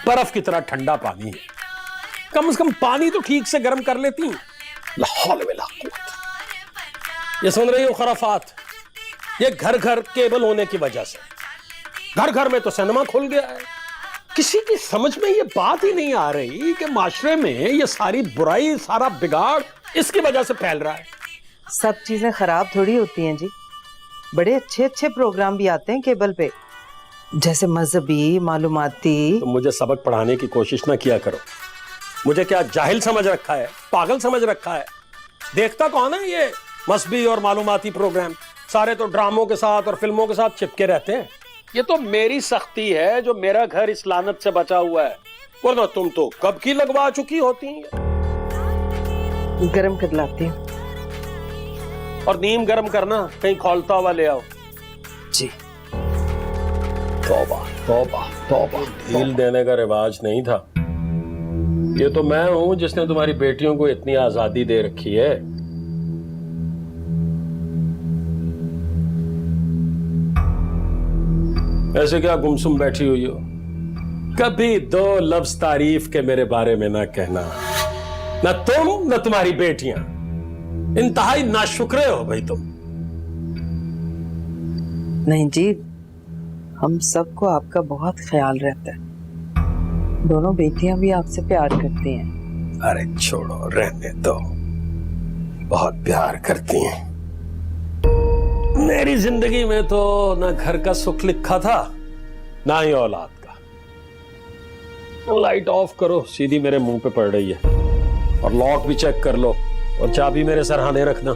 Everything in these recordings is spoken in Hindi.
बर्फ की तरह ठंडा पानी है, कम से कम पानी तो ठीक से गर्म कर लेती। लाहौल वला कुव्वत। ये सुन रही हो खराफात? ये घर घर केबल होने की वजह से घर घर में तो सिनेमा खुल गया है। किसी की समझ में ये बात ही नहीं आ रही कि माशरे में ये सारी बुराई, सारा बिगाड़ इसकी वजह से फैल रहा है। सब चीजें खराब थोड़ी होती हैं जी, बड़े अच्छे अच्छे प्रोग्राम भी आते हैं केबल पे, जैसे मजहबी, मालूमाती। तो मुझे सबक पढ़ाने की कोशिश ना किया करो। मुझे क्या जाहिल समझ रखा है, पागल समझ रखा है? देखता कौन है ये मजहबी और मालूमाती प्रोग्राम? सारे तो ड्रामों के साथ और फिल्मों के साथ चिपके रहते हैं। ये तो मेरी सख्ती है जो मेरा घर इस लानत से बचा हुआ है, वरना तुम तो कब की लगवा चुकी होती। गरम कर लाती हूँ। और नीम गरम करना, कहीं खौलता हुआ ले आओ जी। तौबा तौबा तौबा। ढील देने का रिवाज नहीं था। ये तो मैं हूं जिसने तुम्हारी बेटियों को इतनी आजादी दे रखी है। ऐसे क्या गुमसुम बैठी हुई हो? कभी दो लफ्ज तारीफ के मेरे बारे में ना कहना। न तुम न तुम्हारी बेटियां इंतहाई नाशुक्रे हो भाई तुम। नहीं जी, हम सबको आपका बहुत ख्याल रहता है। दोनों बेटियां भी आपसे प्यार करती हैं। अरे छोड़ो, रहने दो। बहुत प्यार करती हैं। मेरी जिंदगी में तो ना घर का सुख लिखा था, ना ही औलाद का। लाइट ऑफ करो, सीधी मेरे मुंह पे पड़ रही है। और लॉक भी चेक कर लो, और चाबी मेरे सरहाने रखना।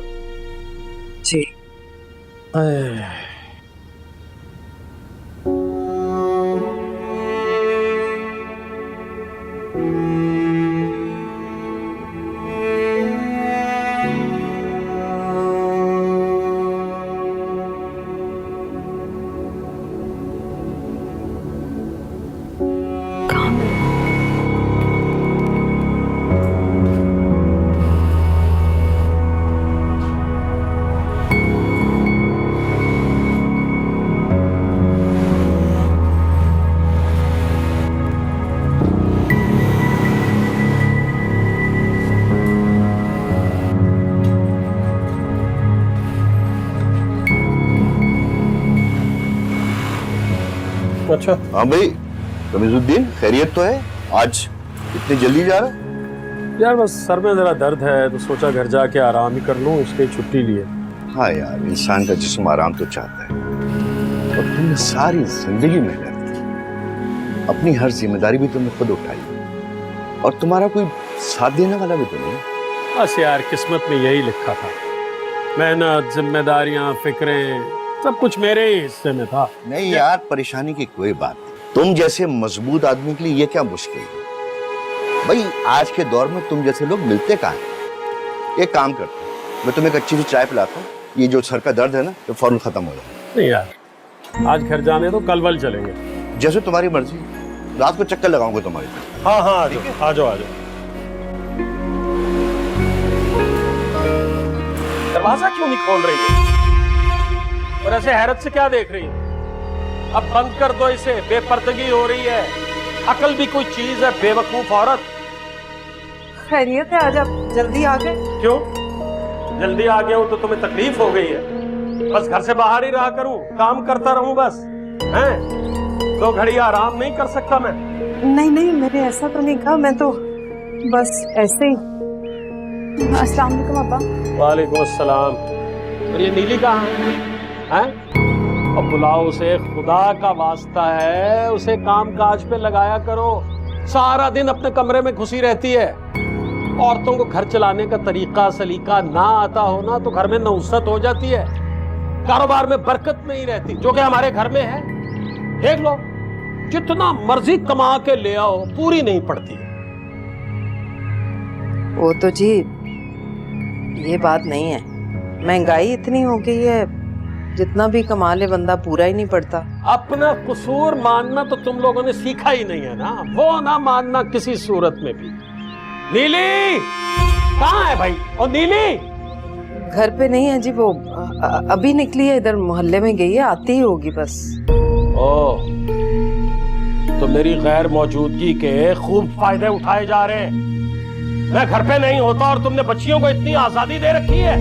जी। अच्छा। हाँ भाई, तमीजुद्दीन, खैरियत तो है? आज इतनी जल्दी जा रहा? यार बस सर में जरा दर्द है तो सोचा घर जाके आराम ही कर लूं, इसलिए छुट्टी ली है। हाँ यार, इंसान का जिस्म आराम तो चाहता है। और तुमने सारी जिंदगी मेहनत की, अपनी हर जिम्मेदारी भी तुमने खुद उठाई, और तुम्हारा कोई साथ देने वाला भी तो नहीं। बस यार, किस्मत में यही लिखा था। मेहनत, जिम्मेदारियां, फिक्रें, सब कुछ मेरे ही हिस्से में था। नहीं यार, परेशानी की कोई बात नहीं। तुम जैसे मजबूत आदमी के लिए ये क्या मुश्किल है भाई? आज के दौर में तुम जैसे लोग मिलते कहाँ हैं? एक काम करता हूँ, मैं तुम्हें एक अच्छी सी चाय पिलाता हूँ, ये जो सर का दर्द है ना, तो फौरन खत्म हो जाए। नहीं यार, आज घर जाने तो कल वल चलेंगे। जैसे तुम्हारी मर्जी, रात को चक्कर लगाऊंगा तुम्हारे। हाँ हाँ, आ जाओ आ जाओ आ जाओ। दरवाजा क्यों नहीं खोल रही है? और ऐसे हैरत से क्या देख रही है? अब बंद कर दो इसे, बेपर्दगी हो रही है। अकल भी कोई चीज है बेवकूफ औरत। खैरियत है, आज आप जल्दी आ गए? क्यों जल्दी आ गया हूं तो तुम्हें तकलीफ हो गई है? बस घर से बाहर ही रहा करूं, काम करता रहूं बस, हैं? 2 घड़ी आराम नहीं कर सकता मैं? नहीं नहीं, मैंने ऐसा तो नहीं कहा, मैं तो बस ऐसे ही। अस्सलाम वालेकुम अब्बा। वालेकुम अस्सलाम। और ये नीली कहाँ है? हैं? और बुलाओ उसे, खुदा का वास्ता है, उसे काम काज पे लगाया करो। सारा दिन अपने कमरे में घुसी रहती है। औरतों को घर चलाने का तरीका सलीका ना आता हो ना, तो घर में नौसत हो जाती है, कारोबार में बरकत नहीं रहती, जो कि हमारे घर में है। देख लो, जितना मर्जी कमा के ले आओ, पूरी नहीं पड़ती। वो तो जी ये बात नहीं है, महंगाई इतनी हो गई है, जितना भी कमा ले बंदा पूरा ही नहीं पड़ता। अपना कसूर मानना तो तुम लोगों ने सीखा ही नहीं है ना, वो ना मानना किसी सूरत में भी। नीली कहाँ है भाई? और नीली, घर पे नहीं है जी, वो अभी निकली है, इधर मोहल्ले में गई है, आती ही होगी बस। ओ, तो मेरी गैर मौजूदगी के खूब फायदे उठाए जा रहे हैं। मैं घर पे नहीं होता और तुमने बच्चियों को इतनी आजादी दे रखी है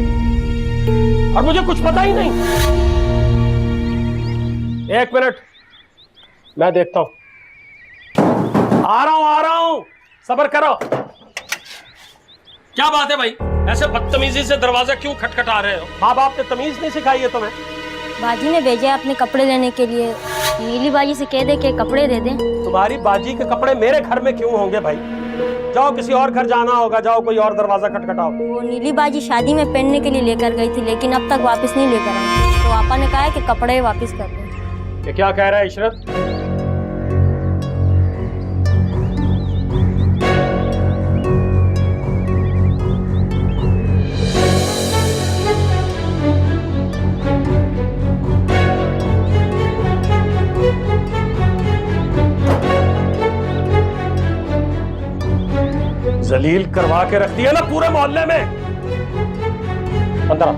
और मुझे कुछ पता ही नहीं। एक मिनट, मैं देखता हूं। आ रहा हूं, सब्र करो। क्या बात है भाई, ऐसे बदतमीजी से दरवाजा क्यों खटखटा रहे हो? माँ बाप ने तमीज नहीं सिखाई है तुम्हें? बाजी ने भेजा है अपने कपड़े लेने के लिए। नीली बाजी से कह दे के कपड़े दे दे। तुम्हारी बाजी के कपड़े मेरे घर में क्यों होंगे भाई? जाओ किसी और घर जाना होगा, जाओ कोई और दरवाजा खटखटाओ। वो नीली बाजी शादी में पहनने के लिए लेकर गई थी, लेकिन अब तक वापस नहीं लेकर आई। तो पापा ने कहा है कि कपड़े वापस कर दो। ये क्या कह रहा है इशरत? जलील करवा के रख दिया ना पूरे मोहल्ले में। अंदर आओ,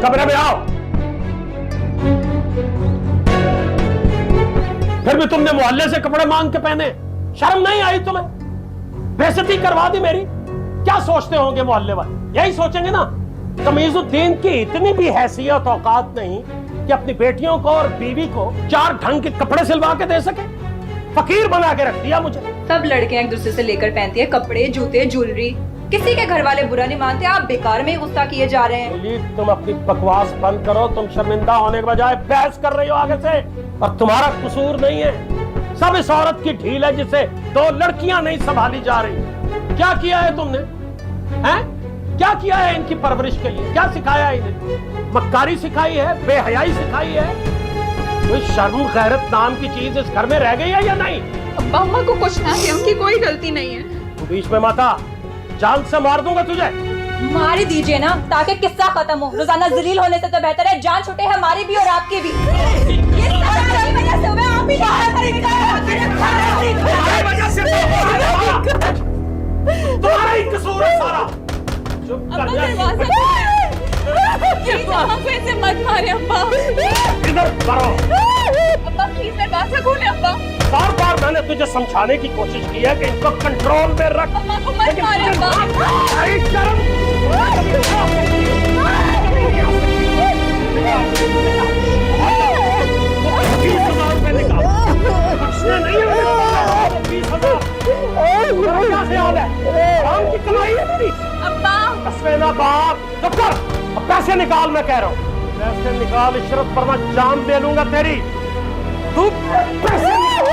कमरे में आओ। फिर भी तुमने मोहल्ले से कपड़े मांग के पहने, शर्म नहीं आई तुम्हें? बेइज्जती करवा दी मेरी। क्या सोचते होंगे मोहल्ले वाले? यही सोचेंगे ना। तमीजुद्दीन की इतनी भी हैसियत औकात नहीं कि अपनी बेटियों को और बीवी को 4 ढंग के कपड़े सिलवा के दे सके। फकीर बना के रख दिया मुझे। सब लड़कियां एक दूसरे से लेकर पहनती है कपड़े, जूते, ज्वेलरी। किसी के घर वाले बुरा नहीं मानते, आप बेकार में गुस्सा किए जा रहे हैं। तुम अपनी बकवास बंद करो। तुम शर्मिंदा होने के बजाय बहस कर रही हो आगे से, और तुम्हारा कसूर नहीं है। सब इस औरत की ढील है जिसे 2 लड़कियां नहीं संभाली जा रही। क्या किया है तुमने? हैं? क्या किया है इनकी परवरिश के लिए? क्या सिखाया है इन्हें? मक्कारी सिखाई है? बेहयाई सिखाई है? कोई शर्म गैरत नाम की चीज इस घर में रह गई है या नहीं? अब्बा अम्मा को कुछ ना कि उनकी कोई गलती नहीं है। तू बीच में मत आ, जान से मार दूंगा तुझे। मार ही दीजिए ना ताकि किस्सा खत्म हो। रोजाना जलील होने से तो बेहतर है जान छूटे हमारी भी और आपकी भी। ये सारा मेरी वजह से हुआ, आप ही तुम्हारा ही कसूर है सारा। चुप कर जा। ऐसे मत मारे अब्बा। इधर करो। अब्बा प्लीज दरवाजा खोले अब्बा। बार बार मैंने तुझे समझाने की कोशिश की है कि इनको कंट्रोल में रख। अम्मा को मत मारे अब्बा। अब्बा बाप चुप कर। अब पैसे निकाल, मैं कह रहा हूँ पैसे निकाल। इशरत पर मैं जान दे लूंगा तेरी। तू पैसे निकाल।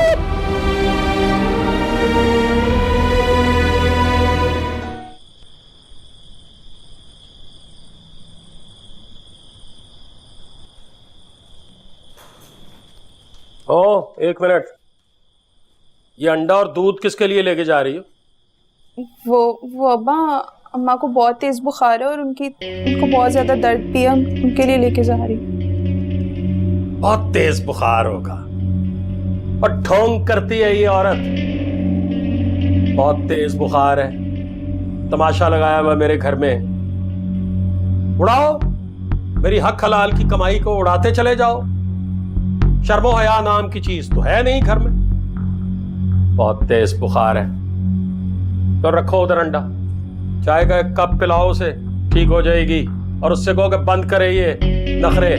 ओ, 1 मिनट। ये अंडा और दूध किसके लिए लेके जा रही हो? वो अब्बा, अम्मा को बहुत तेज बुखार है और उनको बहुत ज्यादा दर्द भी है, उनके लिए लेके जा रही। बहुत तेज बुखार होगा और ढोंग करती है ये औरत। बहुत तेज बुखार है, तमाशा लगाया हुआ मेरे घर में। उड़ाओ, मेरी हक हलाल की कमाई को उड़ाते चले जाओ। शर्मो हया नाम की चीज तो है नहीं घर में। बहुत तेज बुखार है तो रखो उधर अंडा, चाय का 1 कप पिलाओ उसे, ठीक हो जाएगी। और उससे कहो कि बंद करे ये नखरे,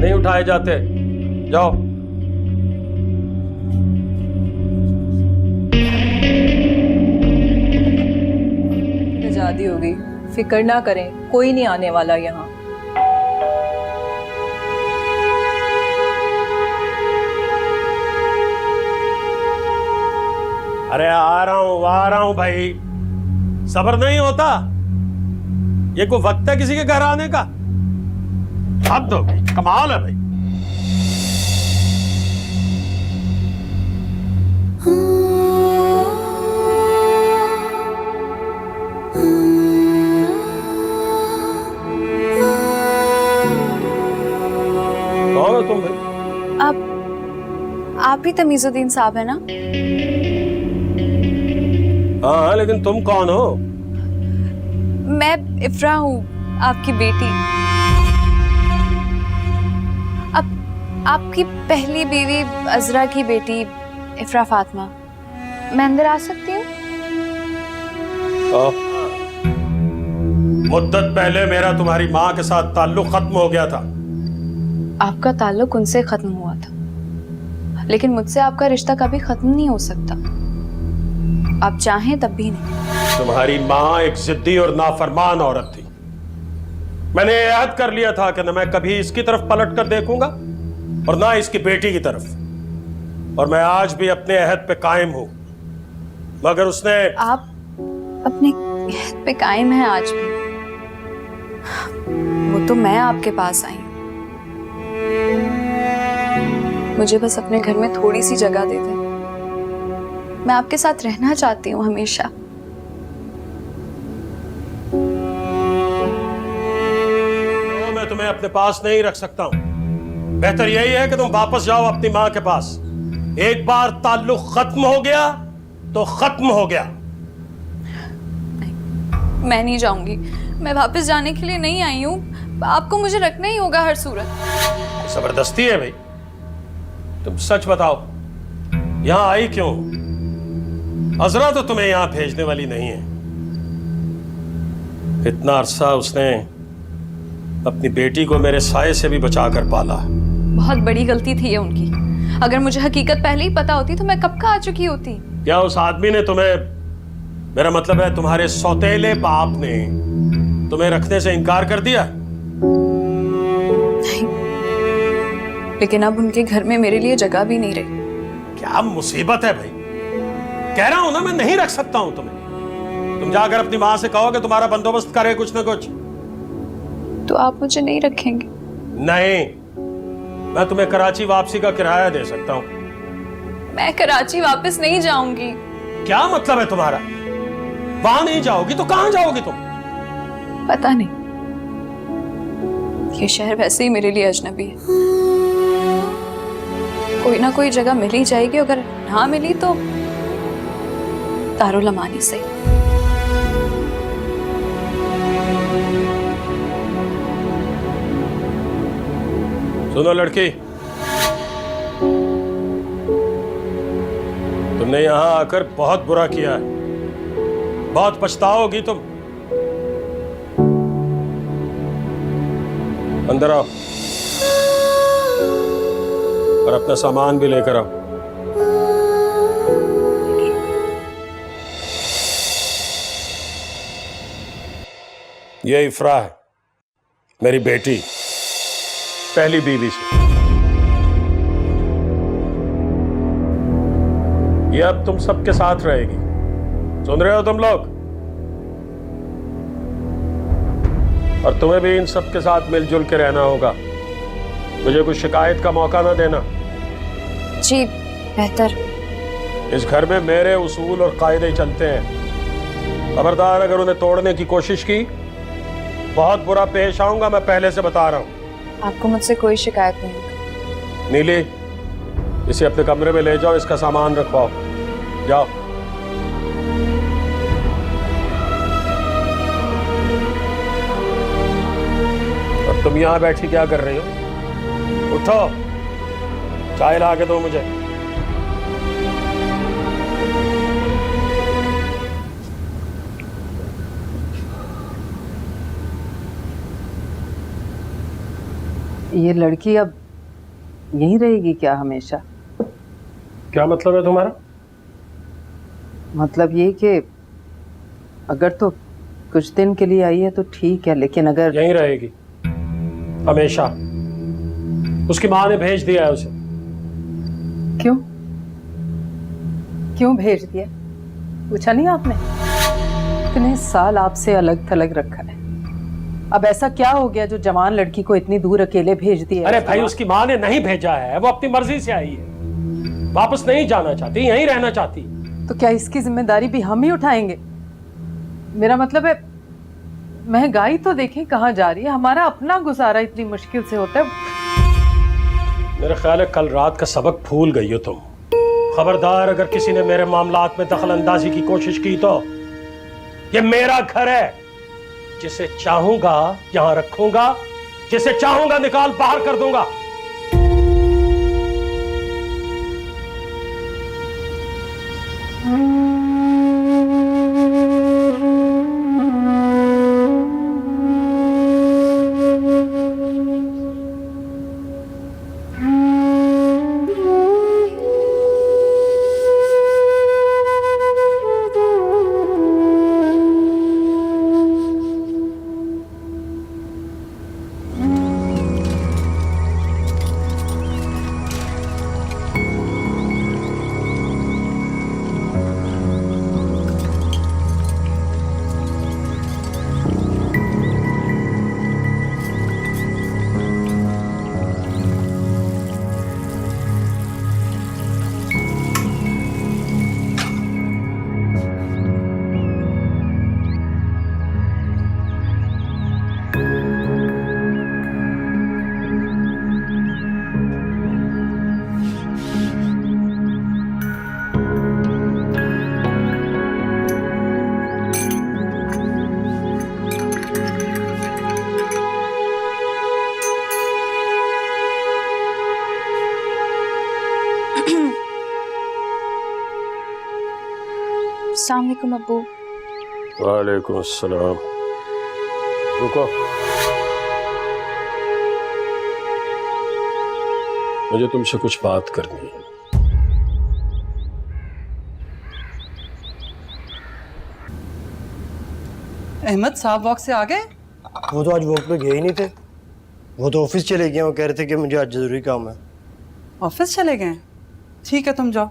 नहीं उठाए जाते। जाओ। आजादी हो गई, फिक्र ना करें, कोई नहीं आने वाला यहाँ। अरे आ रहा हूं भाई। सब्र नहीं होता? ये कोई वक्त है किसी के घर आने का? हद हो गई, कमाल है भाई। कौन हो तुम भाई? आप ही तमीजुद्दीन साहब है ना? हाँ, लेकिन तुम कौन हो? मैं इफ्रा हूँ, आपकी बेटी। अब आपकी पहली बीवी अजरा की बेटी इफ्रा फातिमा। मैं अंदर आ सकती हूँ? मुद्दत पहले मेरा तुम्हारी माँ के साथ ताल्लुक खत्म हो गया था। आपका ताल्लुक उनसे खत्म हुआ था, लेकिन मुझसे आपका रिश्ता कभी खत्म नहीं हो सकता। आप चाहें तब भी नहीं। तुम्हारी माँ एक जिद्दी और नाफरमान औरत थी। मैंने याद कर लिया था कि न मैं कभी इसकी तरफ पलट कर देखूंगा और ना इसकी बेटी की तरफ, और मैं आज भी अपने अहद पे कायम हूं। मगर उसने आप अपने अहद पे कायम हैं आज भी। वो तो मैं आपके पास आई हूं। मुझे बस अपने घर में थोड़ी सी जगह दे दें। मैं आपके साथ रहना चाहती हूँ हमेशा। तो मैं तुम्हें अपने पास नहीं रख सकता हूं। बेहतर यही है कि तुम वापस जाओ अपनी माँ के पास। एक बार ताल्लुक खत्म हो गया तो खत्म हो गया। मैं नहीं जाऊंगी। मैं वापस जाने के लिए नहीं आई हूँ। आपको मुझे रखना ही होगा हर सूरत। जबरदस्ती है भाई। तुम सच बताओ, यहां आई क्यों? अजरा तो तुम्हें यहां भेजने वाली नहीं है। इतना अरसा उसने अपनी बेटी को मेरे साये से भी बचा कर पाला। बहुत बड़ी गलती थी ये उनकी। अगर मुझे हकीकत पहले ही पता होती तो मैं कब का आ चुकी होती। क्या उस आदमी ने तुम्हें, मेरा मतलब है तुम्हारे सौतेले बाप ने तुम्हें रखने से इनकार कर दिया? नहीं, लेकिन अब उनके घर में मेरे लिए जगह भी नहीं रही। क्या मुसीबत है भाई। कह रहा हूं ना, मैं नहीं रख सकता हूं तुम्हें। तुम जाकर अपनी माँ से कहो कि तुम्हारा बंदोबस्त करे कुछ ना कुछ। तो आप मुझे नहीं रखेंगे? नहीं, मैं तुम्हें कराची वापसी का किराया दे सकता हूं। मैं कराची वापस नहीं जाऊंगी। क्या मतलब है तुम्हारा? वहां नहीं जाओगी तो कहां जाओगी तुम? पता नहीं, ये शहर वैसे ही मेरे लिए अजनबी है। कोई ना कोई जगह मिल ही जाएगी। अगर ना मिली तो दारुल अमानी से। सुनो लड़की, तुमने यहां आकर बहुत बुरा किया है। बहुत पछताओगी तुम। अंदर आओ और अपना सामान भी लेकर आओ। ये इफ्रा है, मेरी बेटी, पहली बीवी से। ये अब तुम सबके साथ रहेगी। सुन रहे हो तुम लोग? और तुम्हें भी इन सबके साथ मिलजुल के रहना होगा। मुझे कुछ शिकायत का मौका ना देना। जी बेहतर। इस घर में मेरे उसूल और कायदे चलते हैं। खबरदार अगर उन्हें तोड़ने की कोशिश की, बहुत बुरा पेश आऊंगा। मैं पहले से बता रहा हूं। आपको मुझसे कोई शिकायत नहीं। नीली, इसे अपने कमरे में ले जाओ, इसका सामान रखवाओ। जाओ। और तुम यहां बैठी क्या कर रही हो? उठो, चाय ला के दो मुझे। ये लड़की अब यहीं रहेगी क्या हमेशा? क्या मतलब है तुम्हारा? मतलब ये कि अगर तो कुछ दिन के लिए आई है तो ठीक है, लेकिन अगर यहीं रहेगी हमेशा। उसकी माँ ने भेज दिया है उसे। क्यों? क्यों भेज दिया? पूछा नहीं आपने? इतने साल आपसे अलग थलग रखा है, अब ऐसा क्या हो गया जो जवान लड़की को इतनी दूर अकेले भेज दिया? अरे भाई, उसकी माँ ने नहीं भेजा है, वो अपनी मर्जी से आई है। वापस नहीं जाना चाहती, यहीं रहना चाहती। तो क्या इसकी जिम्मेदारी भी हम ही उठाएंगे? मेरा मतलब है, महंगाई तो देखें कहाँ जा रही है। हमारा अपना गुजारा इतनी मुश्किल से होता है। मेरा ख्याल है कल रात का सबक भूल गई हो तुम। खबरदार अगर किसी ने मेरे मामलात में दखल अंदाजी की कोशिश की तो ये मेरा घर है, जिसे चाहूंगा यहां रखूंगा, जिसे चाहूंगा निकाल बाहर कर दूंगा। अस्सलाम वालेकुम अब्बू। वालेकुम अस्सलाम। रुको, मुझे तुमसे कुछ बात करनी है। अहमद साहब वॉक से आ गए? वो तो आज वॉक पे गए ही नहीं थे, वो तो ऑफिस चले गए। वो कह रहे थे कि मुझे आज जरूरी काम है। ऑफिस चले गए? ठीक है, तुम जाओ।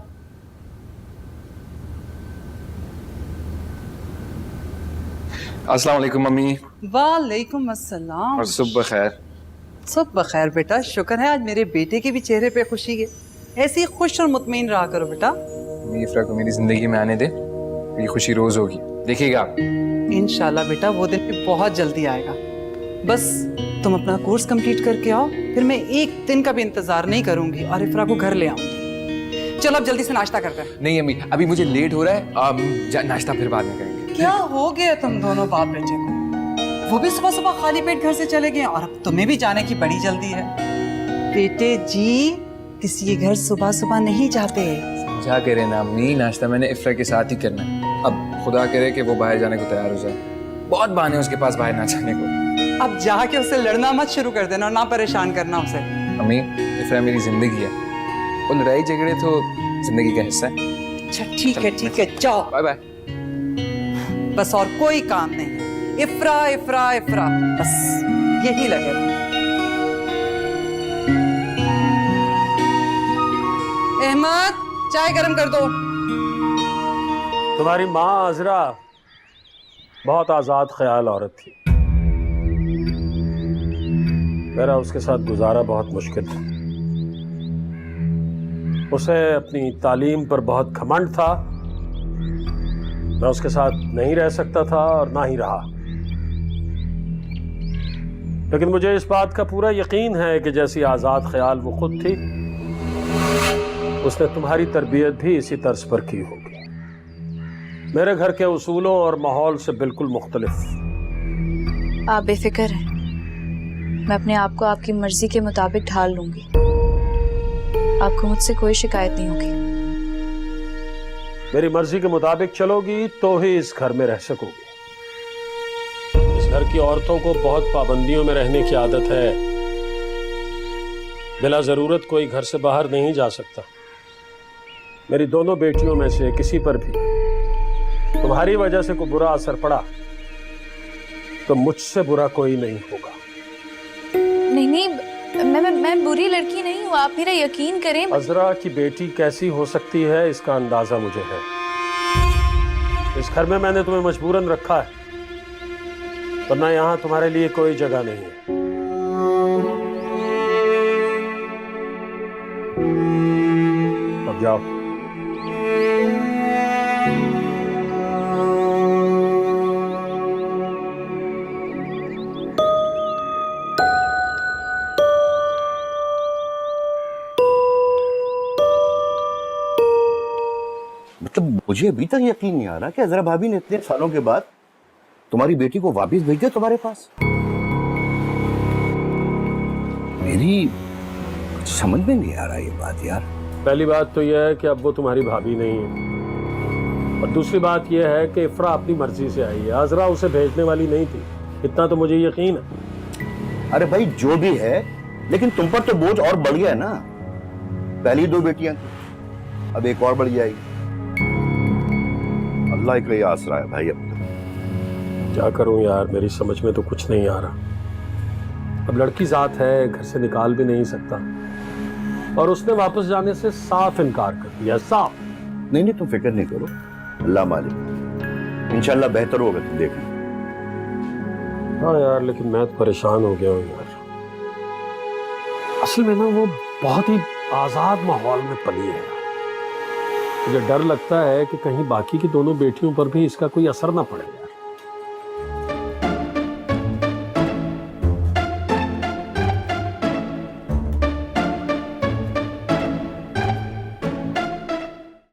अस्सलाम वालेकुम मम्मी। वालेकुम अस्सलाम। और सुबह खैर। सुबह खैर बेटा, शुक्र है आज मेरे बेटे के भी चेहरे पे खुशी है। ऐसे ही खुश और मुतमईन रहा करो बेटा। इफ्रा को मेरी जिंदगी में आने दे, ये खुशी रोज होगी, देखिएगा आप। इंशाल्लाह बेटा, वो दिन भी बहुत जल्दी आएगा। बस तुम अपना कोर्स कंप्लीट करके आओ, फिर मैं एक दिन का भी इंतजार नहीं करूंगी और इफ्रा को घर ले आऊंगी। चलो अब जल्दी से नाश्ता करते हैं। नहीं अम्मी, अभी मुझे लेट हो रहा है, नाश्ता फिर बाद में करेंगे। क्या हो गया तुम दोनों बाप बेटे को? वो भी सुबह सुबह खाली पेट घर से चले गए और अब तुम्हें भी जाने की बड़ी जल्दी है। बेटे जी, किसी के घर सुबह सुबह नहीं जाते। समझा कह रहे ना अम्मी, नाश्ता मैंने इफ्रा के साथ ही करना है। अब खुदा करे कि वो बाहर जाने को तैयार हो जाए, बहुत बहाने उसके पास बाहर ना जाने को। अब जाके उससे लड़ना मत शुरू कर देना और ना परेशान करना उसे। अम्मी, इफ्रा मेरी जिंदगी है, वो लड़ाई झगड़े तो जिंदगी का हिस्सा है। अच्छा ठीक है, जाओ। Bye bye. बस और कोई काम नहीं, इफ्रा इफ्रा इफ्रा, बस यही लगे रहो। अहमद, चाय गरम कर दो। तुम्हारी माँ अजरा बहुत आजाद ख्याल औरत थी। मेरा उसके साथ गुजारा बहुत मुश्किल था। उसे अपनी तालीम पर बहुत घमंड था। मैं उसके साथ नहीं रह सकता था और ना ही रहा। लेकिन मुझे इस बात का पूरा यकीन है कि जैसी आज़ाद ख्याल वो खुद थी, उसने तुम्हारी तरबियत भी इसी तर्ज पर की होगी। मेरे घर के उसूलों और माहौल से बिल्कुल मुख्तलिफ। आप बेफिक्र हैं, मैं अपने आप को आपकी मर्जी के मुताबिक ढाल लूंगी। आपको मुझसे कोई शिकायत नहीं होगी। मेरी मर्जी के मुताबिक चलोगी तो ही इस घर में रह सकोगी। इस घर की औरतों को बहुत पाबंदियों में रहने की आदत है। बिला जरूरत कोई घर से बाहर नहीं जा सकता। मेरी दोनों बेटियों में से किसी पर भी तुम्हारी वजह से कोई बुरा असर पड़ा तो मुझसे बुरा कोई नहीं होगा। नहीं, मैं बुरी लड़की नहीं हूँ, आप मेरा यकीन करें। अजरा की बेटी कैसी हो सकती है इसका अंदाजा मुझे है। इस घर में मैंने तुम्हें मजबूरन रखा है, वरना यहाँ तुम्हारे लिए कोई जगह नहीं है। अब जाओ। मतलब मुझे अभी तक यकीन नहीं आ रहा कि अजरा भाभी ने इतने सालों के बाद तुम्हारी बेटी को वापस भेज दे तुम्हारे पास। मेरी कुछ समझ में नहीं आ रहा ये बात यार। पहली बात तो यह है कि अब वो तुम्हारी भाभी नहीं है, और दूसरी बात यह है कि इफ्रा अपनी मर्जी से आई है, आजरा उसे भेजने वाली नहीं थी, इतना तो मुझे यकीन है। अरे भाई जो भी है, लेकिन तुम पर तो बोझ और बढ़ गया ना। पहली 2 बेटियां थी, अब एक और बढ़ जाएगी। अल्लाह का ही आसरा है भाई। अब तो क्या करूं यार, मेरी समझ में तो कुछ नहीं आ रहा। अब लड़की जात है, घर से निकाल भी नहीं सकता, और उसने वापस जाने से साफ इनकार कर दिया, साफ। नहीं तुम फिक्र नहीं करो, अल्लाह मालिक, इंशाल्लाह बेहतर होगा, तुम देखना। हाँ यार, लेकिन मैं तो परेशान हो गया हूँ यार। असल में ना वो बहुत ही आजाद माहौल में पली है यार। मुझे डर लगता है कि कहीं बाकी की दोनों बेटियों पर भी इसका कोई असर ना पड़े।